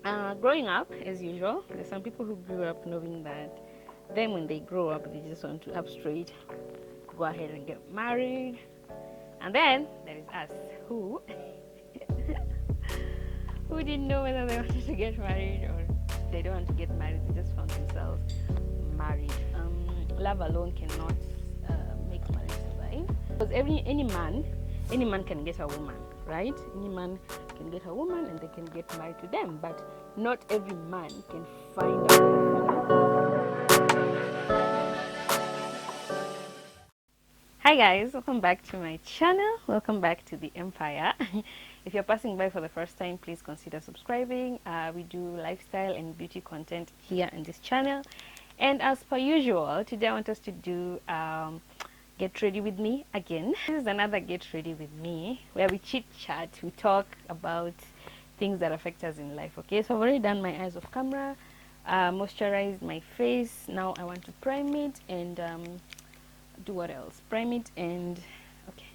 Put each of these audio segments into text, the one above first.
Growing up, as usual, there's some people who grew up knowing that then when they grow up, they just want to up straight, go ahead and get married. And then there is us who who didn't know whether they wanted to get married or they don't want to get married. They just found themselves married. Love alone cannot make marriage survive because any man can get a woman, right? Any man can get a woman and they can get married to them, but not every man can find a woman. Hi guys, welcome back to my channel. Welcome back to the Empire. If you're passing by for the first time, please consider subscribing. We do lifestyle and beauty content here in this channel. And as per usual, today I want us to do Get Ready With Me again. This is another Get Ready With Me where we chit chat, we talk about things that affect us in life. Okay, so I've already done my eyes off camera, moisturized my face. Now I want to prime it and do what else? Prime it and okay,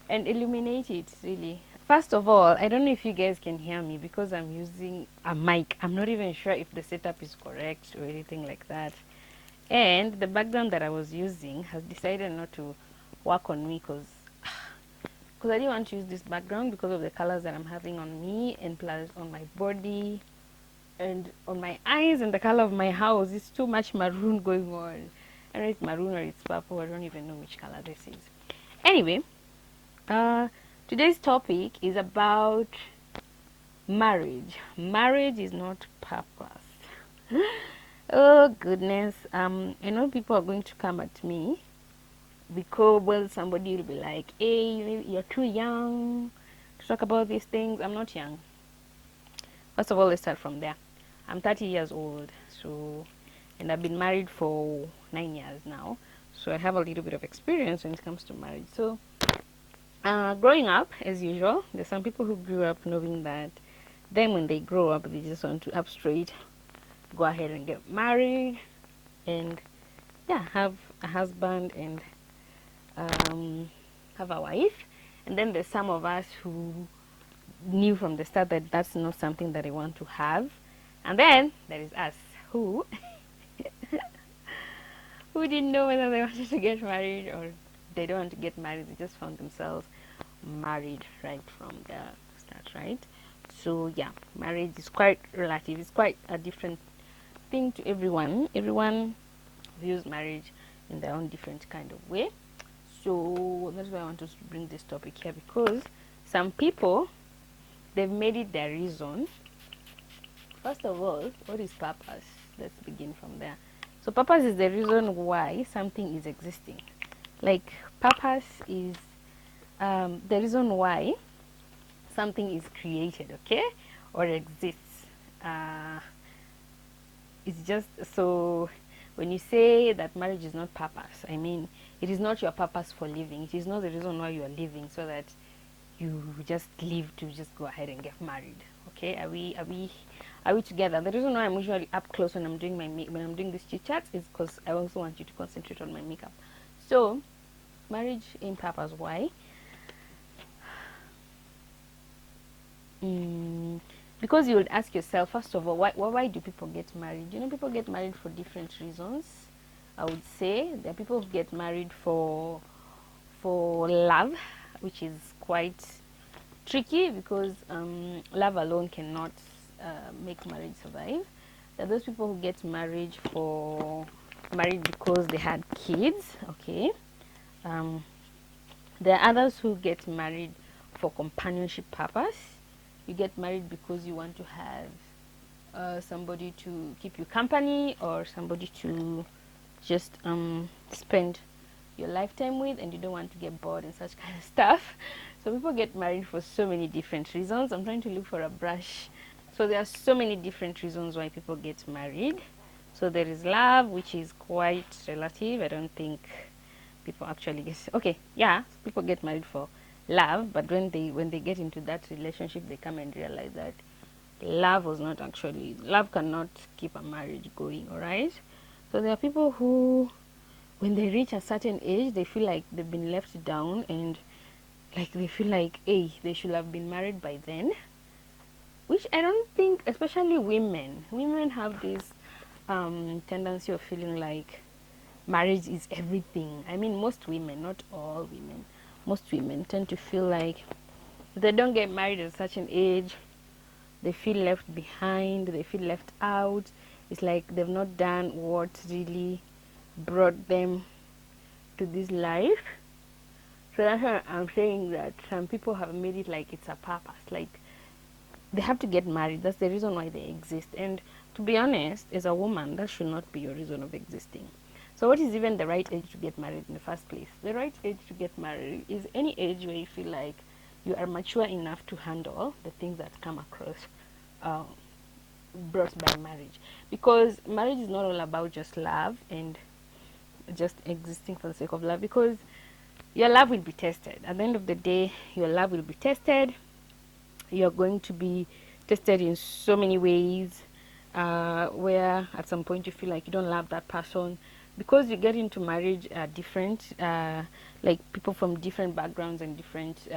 and illuminate it really. First of all, I don't know if you guys can hear me because I'm using a mic. I'm not even sure if the setup is correct or anything like that. And the background that I was using has decided not to work on me because I didn't want to use this background because of the colors that I'm having on me and plus on my body and on my eyes and the color of my house. It's too much maroon going on. I don't know if it's maroon or it's purple. I don't even know which color this is. Anyway, today's topic is about marriage. Marriage is not purpose. Oh goodness. I know people are going to come at me because, well, somebody will be like, hey, you're too young to talk about these things. I'm not young. First of all, let's start from there. I'm 30 years old, so, and I've been married for 9 years now, so I have a little bit of experience when it comes to marriage. So growing up, as usual, there's some people who grew up knowing that then when they grow up, they just want to up straight, go ahead and get married and yeah, have a husband and have a wife. And then there's some of us who knew from the start that that's not something that they want to have. And then there is us who who didn't know whether they wanted to get married or they don't want to get married. They just found themselves married right from the start, right? So yeah, marriage is quite relative. It's quite a different thing to everyone. Everyone views marriage in their own different kind of way. So that's why I want to bring this topic here, because some people, they've made it their reason. First of all, what is purpose? Let's begin from there. So purpose is the reason why something is existing. Like purpose is the reason why something is created, okay, or exists. It's just so when you say that marriage is not purpose, I mean it is not your purpose for living. It is not the reason why you are living, so that you just live to just go ahead and get married. Okay, are we together? The reason why I'm usually up close when I'm doing when I'm doing this chit chat is because I also want you to concentrate on my makeup. So marriage in purpose, why? Because you would ask yourself, first of all, why do people get married? You know, people get married for different reasons. I would say there are people who get married for love, which is quite tricky because love alone cannot make marriage survive. There are those people who get married because they had kids. Okay. There are others who get married for companionship purpose. You get married because you want to have somebody to keep you company or somebody to just spend your lifetime with, and you don't want to get bored and such kind of stuff. So people get married for so many different reasons. I'm trying to look for a brush. So there are so many different reasons why people get married. So there is love, which is quite relative. I don't think people actually get, okay, yeah, people get married for love, but when they get into that relationship, they come and realize that love cannot keep a marriage going. All right, so there are people who, when they reach a certain age, they feel like they've been left down, and like they feel like, hey, they should have been married by then. which I don't think, especially women have this tendency of feeling like marriage is everything. I mean, most women, not all women, most women tend to feel like if they don't get married at such an age, they feel left behind, they feel left out. It's like they've not done what really brought them to this life. So that's why I'm saying that some people have made it like it's a purpose. Like they have to get married. That's the reason why they exist. And to be honest, as a woman, that should not be your reason of existing. So what is even the right age to get married in the first place? The right age to get married is any age where you feel like you are mature enough to handle the things that come across uh, brought by marriage. Because marriage is not all about just love and just existing for the sake of love, because your love will be tested. At the end of the day, your love will be tested. You're going to be tested in so many ways, where at some point you feel like you don't love that person because you get into marriage different, like people from different backgrounds and different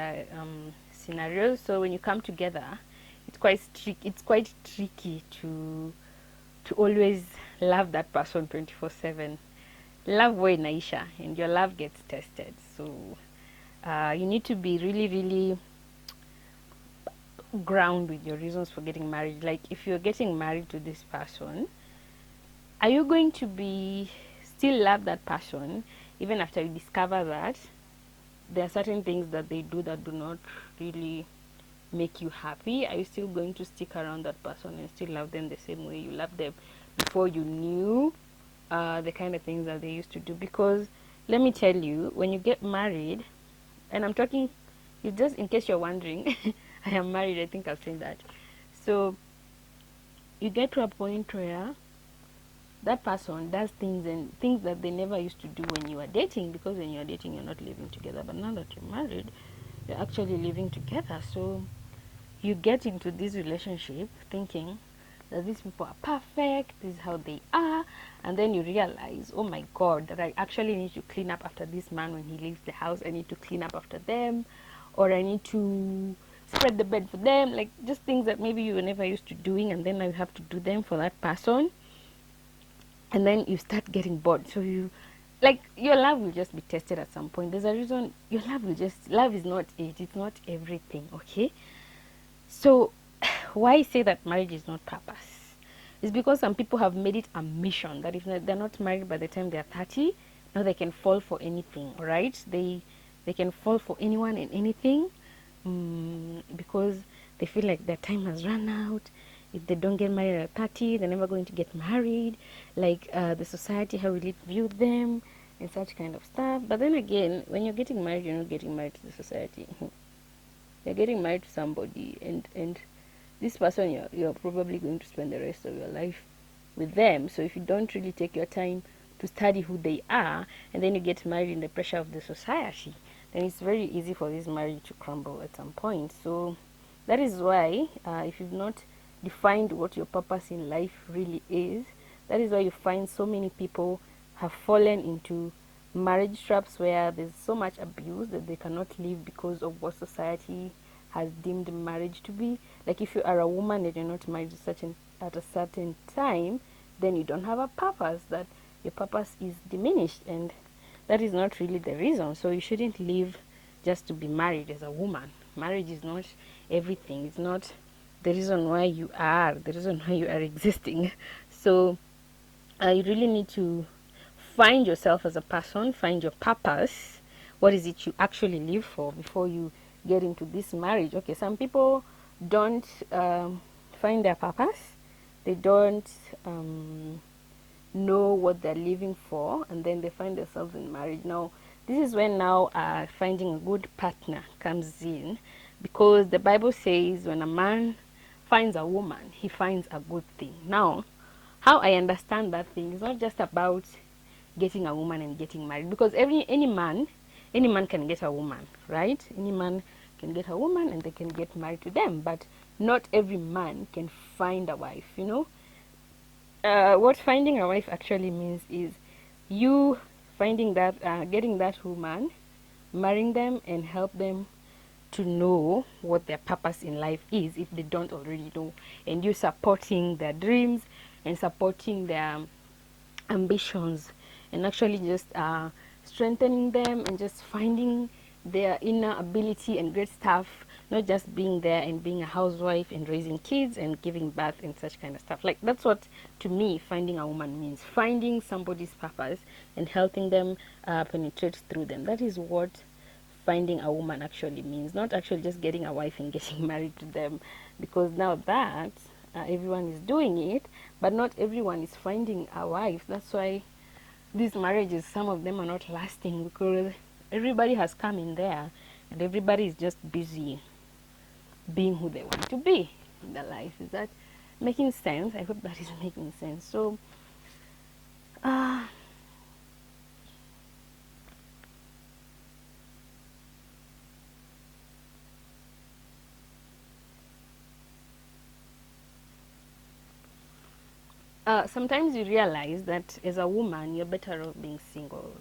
scenarios. So when you come together, it's quite tricky to always love that person 24/7. Love way naisha and your love gets tested. So you need to be really, really ground with your reasons for getting married. Like if you're getting married to this person, are you going to be still love that person even after you discover that there are certain things that they do that do not really make you happy? Are you still going to stick around that person and still love them the same way you loved them before you knew the kind of things that they used to do? Because let me tell you, when you get married, and I'm talking, you just in case you're wondering, I am married. I think I've said that. So you get to a point where that person does things and things that they never used to do when you were dating, because when you're dating you're not living together, but now that you're married you're actually living together. So you get into this relationship thinking that these people are perfect, this is how they are, and then you realize, oh my god, that I actually need to clean up after this man when he leaves the house. I need to clean up after them, or I need to spread the bed for them, like just things that maybe you were never used to doing, and then now you have to do them for that person. And then you start getting bored, so you, like, your love will just be tested at some point. There's a reason your love will just, love is not it, it's not everything, okay? So why I say that marriage is not purpose is because some people have made it a mission that if they're not married by the time they're 30, now they can fall for anything. All right, they can fall for anyone and anything, because they feel like their time has run out. If they don't get married at 30, they're never going to get married. Like the society, how will it view them and such kind of stuff. But then again, when you're getting married, you're not getting married to the society. You're getting married to somebody, and this person, you're probably going to spend the rest of your life with them. So if you don't really take your time to study who they are, and then you get married in the pressure of the society, then it's very easy for this marriage to crumble at some point. So that is why, if you've not defined what your purpose in life really is, that is why you find so many people have fallen into marriage traps where there's so much abuse that they cannot live because of what society has deemed marriage to be. Like if you are a woman and you're not married at a certain time, then you don't have a purpose, that your purpose is diminished, and that is not really the reason. So you shouldn't live just to be married as a woman. Marriage is not everything. It's not the reason why you are, the reason why you are existing. So you really need to find yourself as a person, find your purpose. What is it you actually live for before you get into this marriage? Okay, some people don't find their purpose. They don't know what they're living for, and then they find themselves in marriage. Now, this is when now finding a good partner comes in, because the Bible says when a man finds a woman, he finds a good thing. Now, how I understand that thing is not just about getting a woman and getting married, because any man can get a woman, right? Any man can get a woman and they can get married to them, but not every man can find a wife, you know. What finding a wife actually means is you finding that, getting that woman, marrying them, and help them to know what their purpose in life is if they don't already know, and you supporting their dreams and supporting their ambitions, and actually just strengthening them and just finding their inner ability and great stuff, not just being there and being a housewife and raising kids and giving birth and such kind of stuff. Like, that's what to me finding a woman means, finding somebody's purpose and helping them penetrate through them. That is what finding a woman actually means, not actually just getting a wife and getting married to them, because now that everyone is doing it, but not everyone is finding a wife. That's why these marriages, some of them are not lasting, because everybody has come in there and everybody is just busy being who they want to be in their life. Is that making sense? I hope that is making sense. So uh, sometimes you realize that as a woman you're better off being single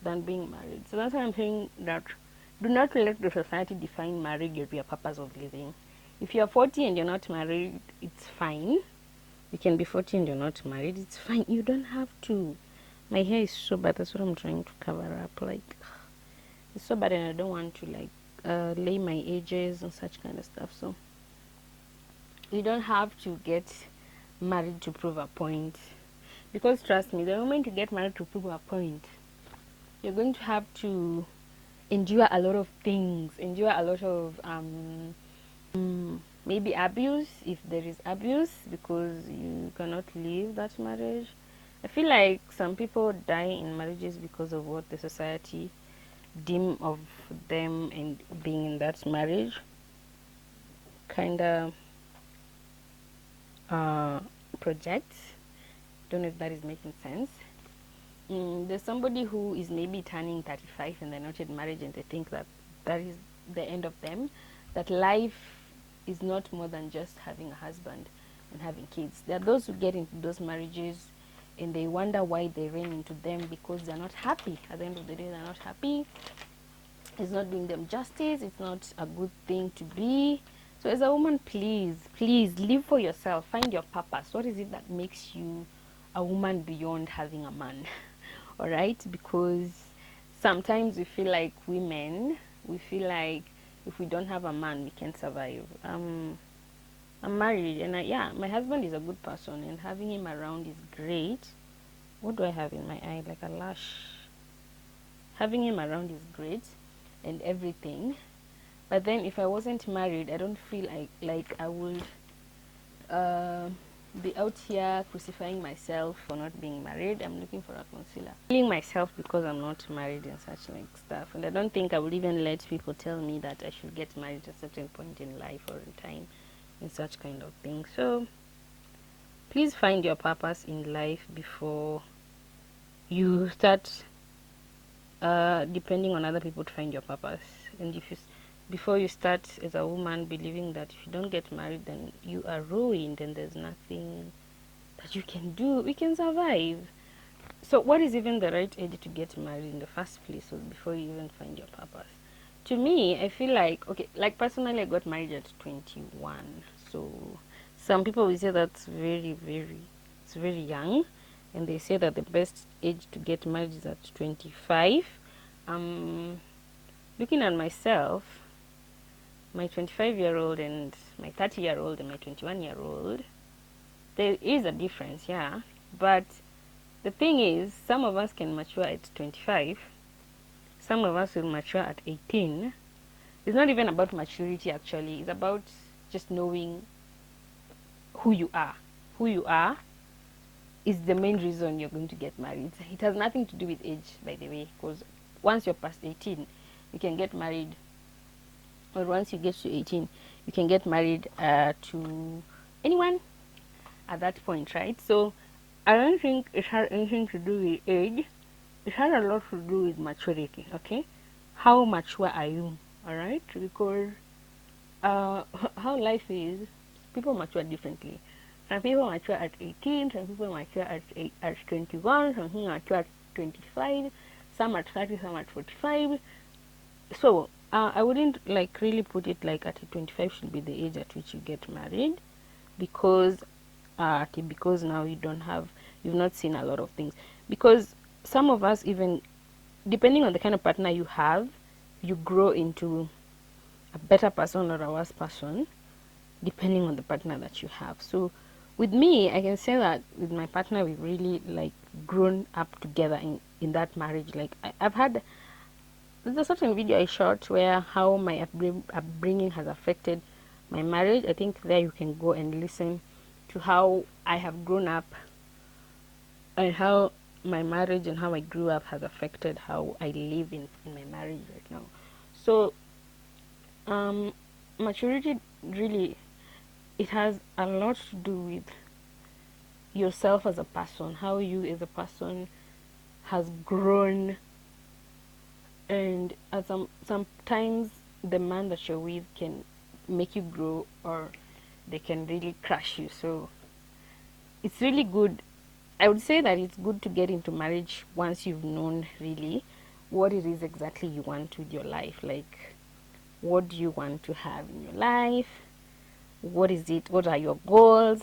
than being married. So that's why I'm saying that do not let the society define marriage as your purpose of living. If you're 40 and you're not married, it's fine. You can be 40 and you're not married, it's fine. You don't have to. My hair is so bad, that's what I'm trying to cover up. Like, it's so bad, and I don't want to like lay my ages and such kind of stuff. So you don't have to get married to prove a point, because trust me, the moment you get married to prove a point, you're going to have to endure a lot of things, endure a lot of maybe abuse, if there is abuse, because you cannot leave that marriage. I feel like some people die in marriages because of what the society deem of them and being in that marriage. Kind of projects. Don't know if that is making sense. There's somebody who is maybe turning 35 and they're not yet married, and they think that that is the end of them, that life is not more than just having a husband and having kids. There are those who get into those marriages and they wonder why they ran into them, because they're not happy. At the end of the day, they're not happy. It's not doing them justice. It's not a good thing to be. So as a woman, please, please live for yourself. Find your purpose. What is it that makes you a woman beyond having a man? All right? Because sometimes we feel like women, we feel like if we don't have a man, we can't survive. I'm married, and yeah, my husband is a good person, and having him around is great. What do I have in my eye? Like a lash. Having him around is great and everything. But then if I wasn't married, I don't feel like I would be out here crucifying myself for not being married. I'm looking for a concealer. Killing myself because I'm not married and such like stuff. And I don't think I would even let people tell me that I should get married at a certain point in life or in time and such kind of thing. So please find your purpose in life before you start depending on other people to find your purpose. And if you before you start as a woman believing that if you don't get married then you are ruined and there's nothing that you can do, we can survive. So what is even the right age to get married in the first place, so before you even find your purpose? To me, I feel like, okay, like personally I got married at 21. So some people will say that's it's very young, and they say that the best age to get married is at 25. Looking at myself, my 25-year-old and my 30-year-old and my 21-year-old, there is a difference, yeah. But the thing is, some of us can mature at 25. Some of us will mature at 18. It's not even about maturity, actually. It's about just knowing who you are. Who you are is the main reason you're going to get married. It has nothing to do with age, by the way, because once you're past 18, you can get married, or once you get to 18, you can get married to anyone at that point, right? So I don't think it has anything to do with age. It has a lot to do with maturity, okay? How mature are you, all right? Because how life is, people mature differently. Some people mature at 18, some people mature at 21, some people mature at 25, some at 30, some at 45. So I wouldn't like really put it like at 25 should be the age at which you get married, because because now you've not seen a lot of things. Because some of us, even depending on the kind of partner you have, you grow into a better person or a worse person depending on the partner that you have. So with me, I can say that with my partner, we've really like grown up together in that marriage. Like I've had, there's a certain video I shot where how my upbringing has affected my marriage. I think there you can go and listen to how I have grown up and how my marriage and how I grew up has affected how I live in my marriage right now. So um, maturity really, it has a lot to do with yourself as a person, how you as a person has grown, and sometimes the man that you're with can make you grow, or they can really crush you. So it's really good. I would say that it's good to get into marriage once you've known really what it is exactly you want with your life. Like, what do you want to have in your life? What is it? What are your goals?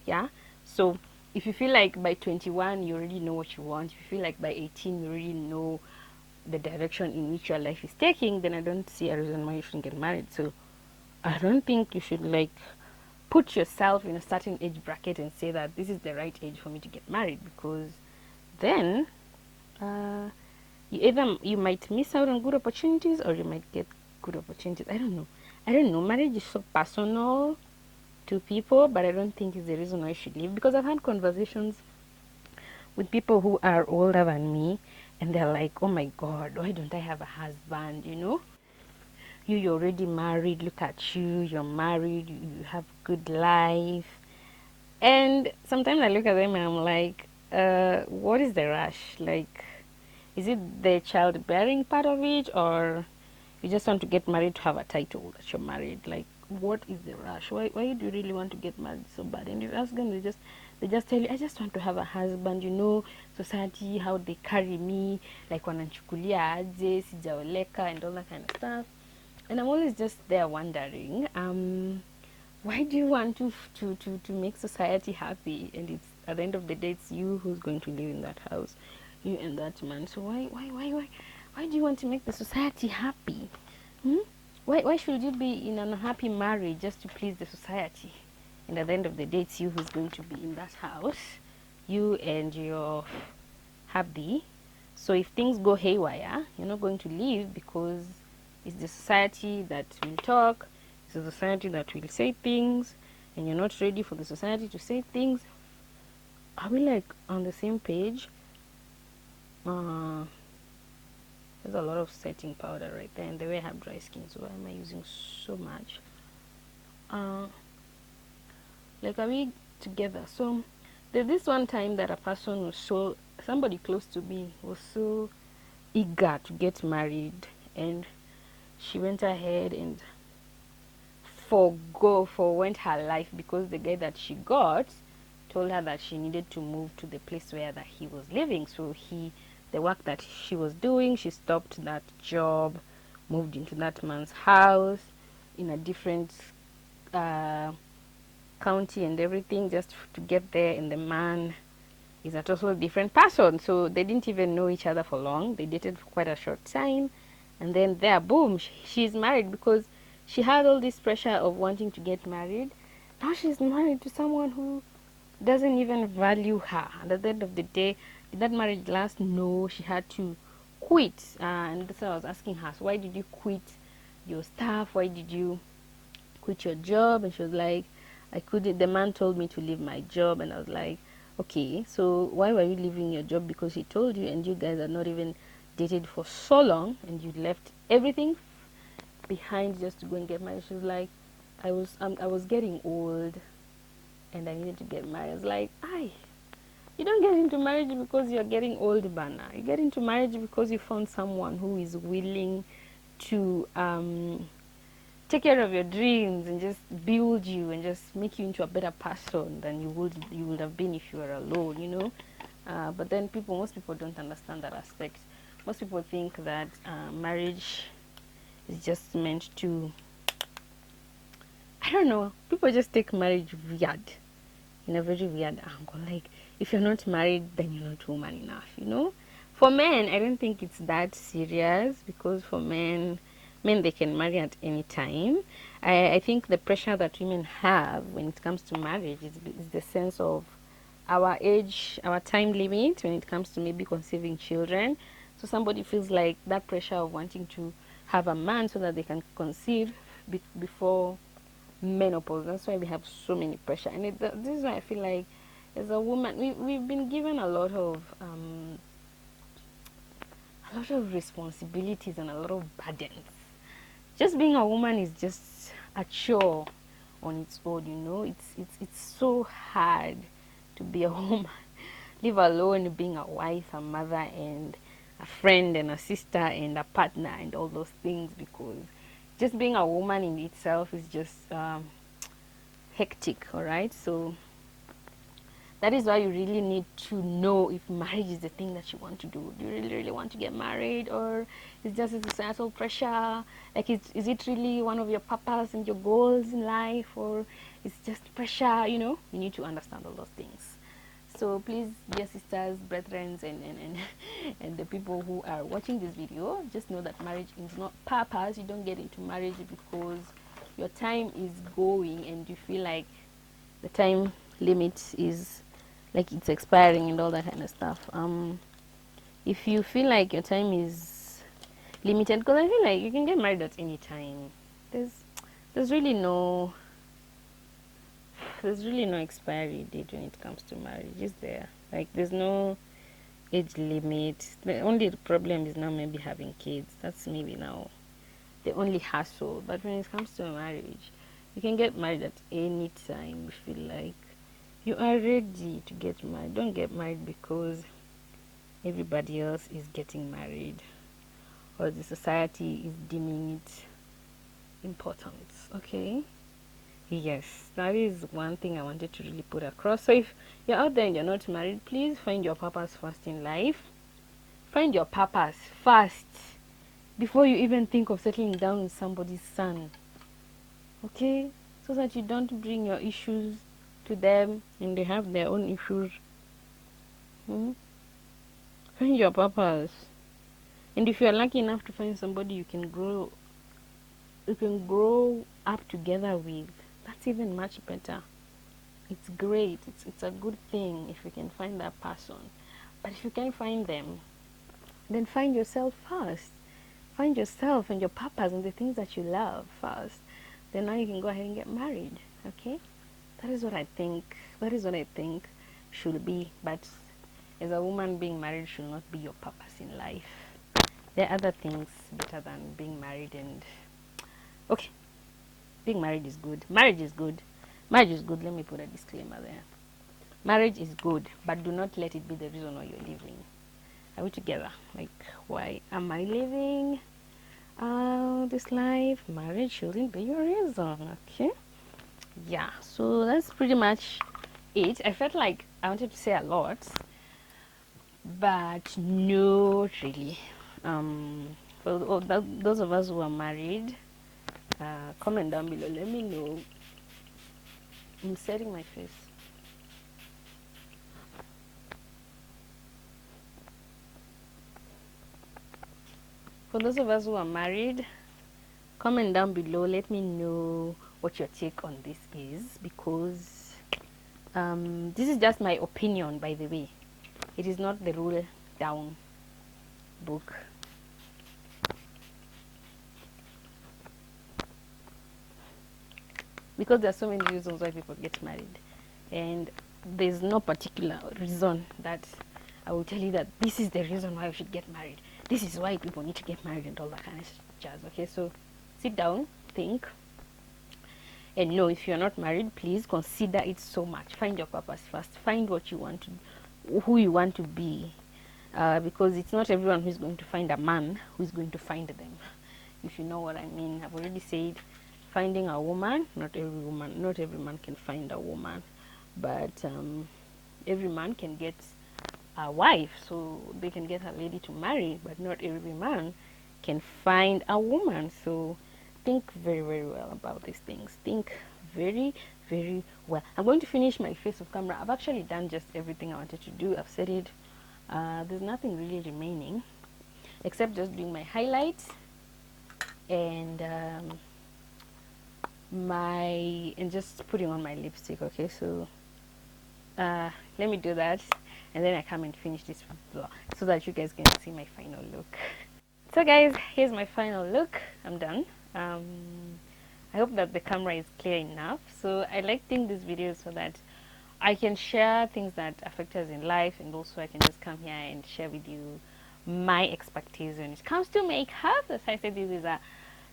Yeah. So if you feel like by 21 you already know what you want, if you feel like by 18 you already know the direction in which your life is taking, then I don't see a reason why you shouldn't get married. So I don't think you should like put yourself in a certain age bracket and say that this is the right age for me to get married, because then uh, you might miss out on good opportunities or you might get good opportunities. I don't know. I don't know. Marriage is so personal to people, but I don't think it's the reason why you should leave, because I've had conversations with people who are older than me and they're like, oh my god, why don't I have a husband? You're already married, look at you're married, you have good life. And sometimes I look at them and I'm like, what is the rush? Like, is it the childbearing part of it, or you just want to get married to have a title that you're married? Like, what is the rush? Why do you really want to get married so bad? And you ask them, they just tell you, I just want to have a husband. Society, how they carry me, like wananchukulia aje, sijaoleka, and all that kind of stuff. And I'm always just there wondering, why do you want to make society happy? And it's at the end of the day, it's you who's going to live in that house, you and that man. So why do you want to make the society happy? Hmm? Why should you be in an unhappy marriage just to please the society? And at the end of the day, it's you who's going to be in that house, you and your hubby. So if things go haywire, you're not going to leave, because it's the society that will talk, it's the society that will say things, and you're not ready for the society to say things. Are we like on the same page? There's a lot of setting powder right there, and the way I have dry skin, so why am I using so much? Like, are we together? So there's this one time that a person was so, somebody close to me was so eager to get married, and she went ahead and forwent her life, because the guy that she got told her that she needed to move to the place where that he was living. So the work that she was doing, she stopped that job, moved into that man's house in a different uh, county and everything, just to get there. And the man is a totally different person, so they didn't even know each other for long. They dated for quite a short time, and then there, boom, she's married, because she had all this pressure of wanting to get married. Now she's married to someone who doesn't even value her. And at the end of the day, did that marriage last? No, she had to quit. And that's what I was asking her, so why did you quit your staff? Why did you quit your job? And she was like, I couldn't. The man told me to leave my job. And I was like, okay, so why were you leaving your job? Because he told you, and you guys are not even dated for so long, and you left everything behind just to go and get married. She was like, I was getting old and I needed to get married. I was like, you don't get into marriage because you're getting old, Bana. You get into marriage because you found someone who is willing to take care of your dreams and just build you and just make you into a better person than you would have been if you were alone. But then most people don't understand that aspect. Most people think that marriage It's just meant to, I don't know, people just take marriage weird, in a very weird angle. Like, if you're not married, then you're not woman enough, you know? For men, I don't think it's that serious, because for men, they can marry at any time. I think the pressure that women have when it comes to marriage is the sense of our age, our time limit when it comes to maybe conceiving children. So somebody feels like that pressure of wanting to have a man so that they can conceive before menopause. That's why we have so many pressure, and this is why I feel like, as a woman, we've been given a lot of responsibilities and a lot of burdens. Just being a woman is just a chore on its own, you know. It's so hard to be a woman, leave alone being a wife, a mother, and a friend, and a sister, and a partner, and all those things, because just being a woman in itself is just hectic. All right, so that is why you really need to know if marriage is the thing that you want to do. Do you really want to get married, or is just a societal pressure? Like, is it really one of your purpose and your goals in life, or it's just pressure? You know, you need to understand all those things. So please, dear sisters, brethren, and and the people who are watching this video, just know that marriage is not purpose. You don't get into marriage because your time is going and you feel like the time limit is like it's expiring and all that kind of stuff. If you feel like your time is limited, because I feel like you can get married at any time. There's really no expiry date when it comes to marriage, is there? Like, there's no age limit. The only problem is now maybe having kids. That's maybe now the only hassle. But when it comes to marriage, you can get married at any time you feel like you are ready to get married. Don't get married because everybody else is getting married or the society is deeming it important. Okay? Yes, that is one thing I wanted to really put across. So if you're out there and you're not married, please find your purpose first in life. Find your purpose first before you even think of settling down with somebody's son. Okay? So that you don't bring your issues to them and they have their own issues. Find your purpose. And if you're lucky enough to find somebody you can grow up together with, that's even much better. It's great. It's a good thing if you can find that person. But if you can't find them, then find yourself first. Find yourself and your purpose and the things that you love first. Then now you can go ahead and get married. Okay? That is what I think. That is what I think should be. But as a woman, being married should not be your purpose in life. There are other things better than being married. And okay, being married is good. Marriage is good. Marriage is good. Let me put a disclaimer there. Marriage is good, but do not let it be the reason why you're living. Are we together? Like, why am I living this life? Marriage shouldn't be your reason. Okay? Yeah, so that's pretty much it. I felt like I wanted to say a lot, but no, really. For those of us who are married, comment down below. Let me know. I'm setting my face. For those of us who are married, comment down below. Let me know what your take on this is, because this is just my opinion, by the way. It is not the rule down book. Because there are so many reasons why people get married, and there's no particular reason that I will tell you that this is the reason why you should get married. This is why people need to get married and all that kind of jazz. Okay, so sit down, think, and know if you're not married, please consider it so much. Find your purpose first. Find what you want to, who you want to be, because it's not everyone who's going to find a man who's going to find them. If you know what I mean. I've already said, finding a woman, not every man can find a woman, but every man can get a wife, so they can get a lady to marry, but not every man can find a woman. So think very, very well about these things. Think very, very well. I'm going to finish my face of camera. I've actually done just everything I wanted to do. I've said it. There's nothing really remaining except just doing my highlights and just putting on my lipstick. Okay, so let me do that, and then I come and finish this vlog so that you guys can see my final look. So guys, here's my final look. I'm done. I hope that the camera is clear enough. So I like doing these videos so that I can share things that affect us in life, and also I can just come here and share with you my expertise when it comes to makeup. As I said, this is a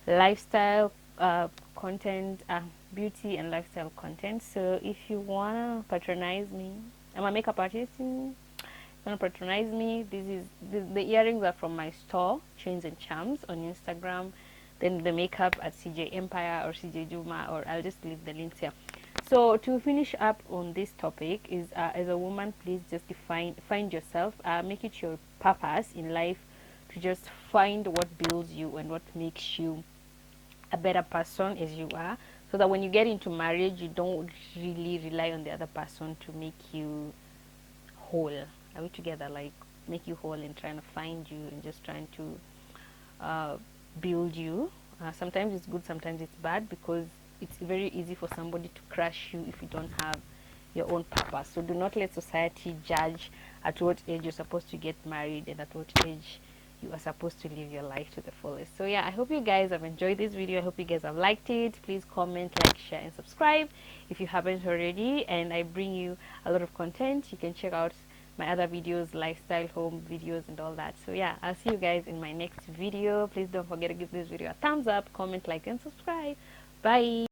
lifestyle content, beauty and lifestyle content. So if you wanna patronize me, I'm a makeup artist. Wanna patronize me? The earrings are from my store, Chains and Charms, on Instagram. Then the makeup at CJ Empire or CJ Juma, or I'll just leave the links here. So to finish up on this topic is, as a woman, please just find yourself, make it your purpose in life to just find what builds you and what makes you a better person as you are, so that when you get into marriage, you don't really rely on the other person to make you whole. Are we together? Like, make you whole and trying to find you and just trying to build you. Sometimes it's good, sometimes it's bad, because it's very easy for somebody to crush you if you don't have your own purpose. So do not let society judge at what age you're supposed to get married and at what age you are supposed to live your life to the fullest. So yeah, I hope you guys have enjoyed this video. I hope you guys have liked it. Please comment, like, share, and subscribe if you haven't already. And I bring you a lot of content. You can check out my other videos, lifestyle, home videos, and all that. So yeah, I'll see you guys in my next video. Please don't forget to give this video a thumbs up, comment, like, and subscribe. Bye.